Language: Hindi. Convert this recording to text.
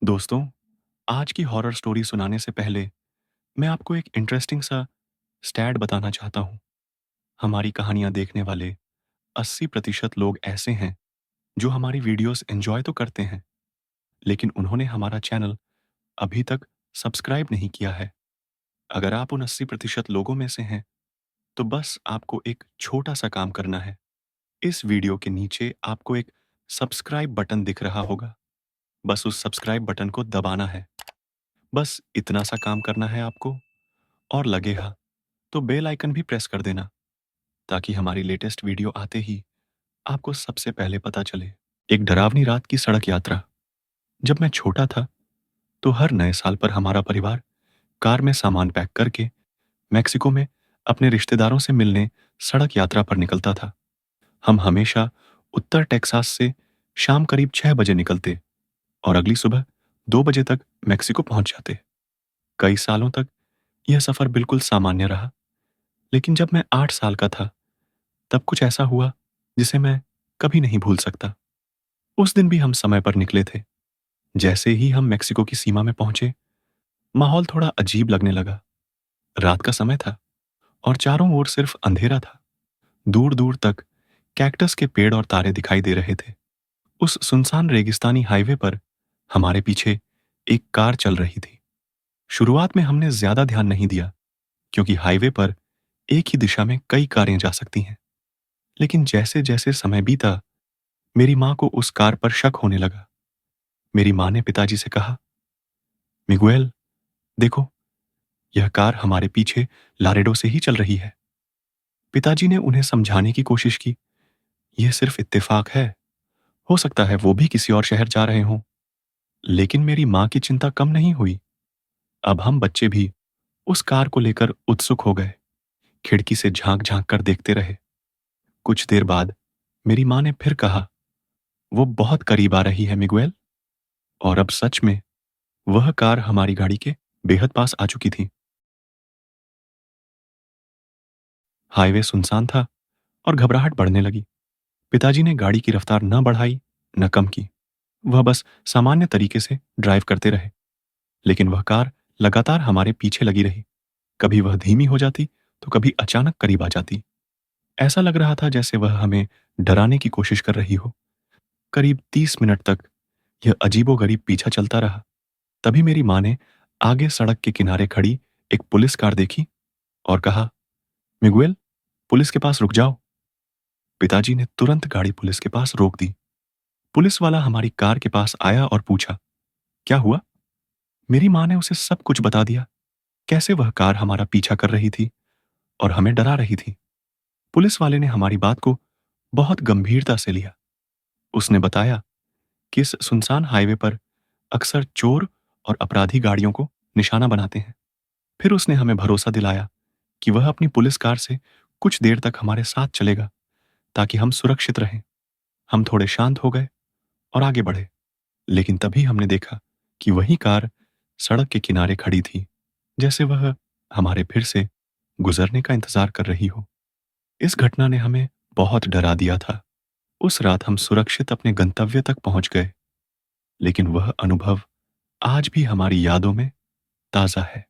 दोस्तों, आज की हॉरर स्टोरी सुनाने से पहले मैं आपको एक इंटरेस्टिंग सा स्टैट बताना चाहता हूँ। हमारी कहानियाँ देखने वाले 80% लोग ऐसे हैं जो हमारी वीडियोस एंजॉय तो करते हैं, लेकिन उन्होंने हमारा चैनल अभी तक सब्सक्राइब नहीं किया है। अगर आप उन 80% लोगों में से हैं, तो बस आपको एक छोटा-सा काम करना है। इस वीडियो के नीचे आपको एक सब्सक्राइब बटन दिख रहा होगा। बस उस सब्सक्राइब बटन को दबाना है। बस इतना सा काम करना है आपको और लगेगा तो बेल आइकन भी प्रेस कर देना ताकि हमारी लेटेस्ट वीडियो आते ही आपको सबसे पहले पता चले। एक डरावनी रात की सड़क यात्रा। जब मैं छोटा था तो हर नए साल पर हमारा परिवार कार में सामान पैक करके मेक्सिको में अपने रिश्तेदारों से मिलने सड़क यात्रा पर निकलता था। हम हमेशा उत्तर टेक्सास से शाम करीब 6 बजे निकलते और अगली सुबह 2 बजे तक मेक्सिको पहुंच जाते। कई सालों तक यह सफर बिल्कुल सामान्य रहा, लेकिन जब मैं 8 साल का था तब कुछ ऐसा हुआ जिसे मैं कभी नहीं भूल सकता। उस दिन भी हम समय पर निकले थे। जैसे ही हम मेक्सिको की सीमा में पहुंचे, माहौल थोड़ा अजीब लगने लगा। रात का समय था और चारों ओर सिर्फ अंधेरा था। दूर दूर तक कैक्टस के पेड़ और तारे दिखाई दे रहे थे। उस सुनसान रेगिस्तानी हाईवे पर हमारे पीछे एक कार चल रही थी। शुरुआत में हमने ज्यादा ध्यान नहीं दिया, क्योंकि हाईवे पर एक ही दिशा में कई कारें जा सकती हैं। लेकिन जैसे जैसे समय बीता, मेरी माँ को उस कार पर शक होने लगा। मेरी माँ ने पिताजी से कहा, मिगुएल, देखो, यह कार हमारे पीछे लारेडो से ही चल रही है। पिताजी ने उन्हें समझाने की कोशिश की, यह सिर्फ इत्तेफाक है, हो सकता है वो भी किसी और शहर जा रहे हों। लेकिन मेरी माँ की चिंता कम नहीं हुई। अब हम बच्चे भी उस कार को लेकर उत्सुक हो गए। खिड़की से झांक झांक कर देखते रहे। कुछ देर बाद मेरी माँ ने फिर कहा, वो बहुत करीब आ रही है मिगुएल। और अब सच में वह कार हमारी गाड़ी के बेहद पास आ चुकी थी। हाईवे सुनसान था और घबराहट बढ़ने लगी। पिताजी ने गाड़ी की रफ्तार न बढ़ाई न कम की। वह बस सामान्य तरीके से ड्राइव करते रहे। लेकिन वह कार लगातार हमारे पीछे लगी रही। कभी वह धीमी हो जाती तो कभी अचानक करीब आ जाती। ऐसा लग रहा था जैसे वह हमें डराने की कोशिश कर रही हो। करीब 30 मिनट तक यह अजीबोगरीब पीछा चलता रहा। तभी मेरी माँ ने आगे सड़क के किनारे खड़ी एक पुलिस कार देखी और कहा, मिगुएल, पुलिस के पास रुक जाओ। पिताजी ने तुरंत गाड़ी पुलिस के पास रोक दी। पुलिस वाला हमारी कार के पास आया और पूछा, क्या हुआ? मेरी माँ ने उसे सब कुछ बता दिया। कैसे वह कार हमारा पीछा कर रही थी और हमें डरा रही थी। पुलिस वाले ने हमारी बात को बहुत गंभीरता से लिया। उसने बताया कि इस सुनसान हाईवे पर अक्सर चोर और अपराधी गाड़ियों को निशाना बनाते हैं। फिर उसने हमें भरोसा दिलाया कि वह अपनी पुलिस कार से कुछ देर तक हमारे साथ चलेगा ताकि हम सुरक्षित रहें। हम थोड़े शांत हो गए और आगे बढ़े। लेकिन तभी हमने देखा कि वही कार सड़क के किनारे खड़ी थी, जैसे वह हमारे फिर से गुजरने का इंतजार कर रही हो। इस घटना ने हमें बहुत डरा दिया था। उस रात हम सुरक्षित अपने गंतव्य तक पहुंच गए, लेकिन वह अनुभव आज भी हमारी यादों में ताजा है।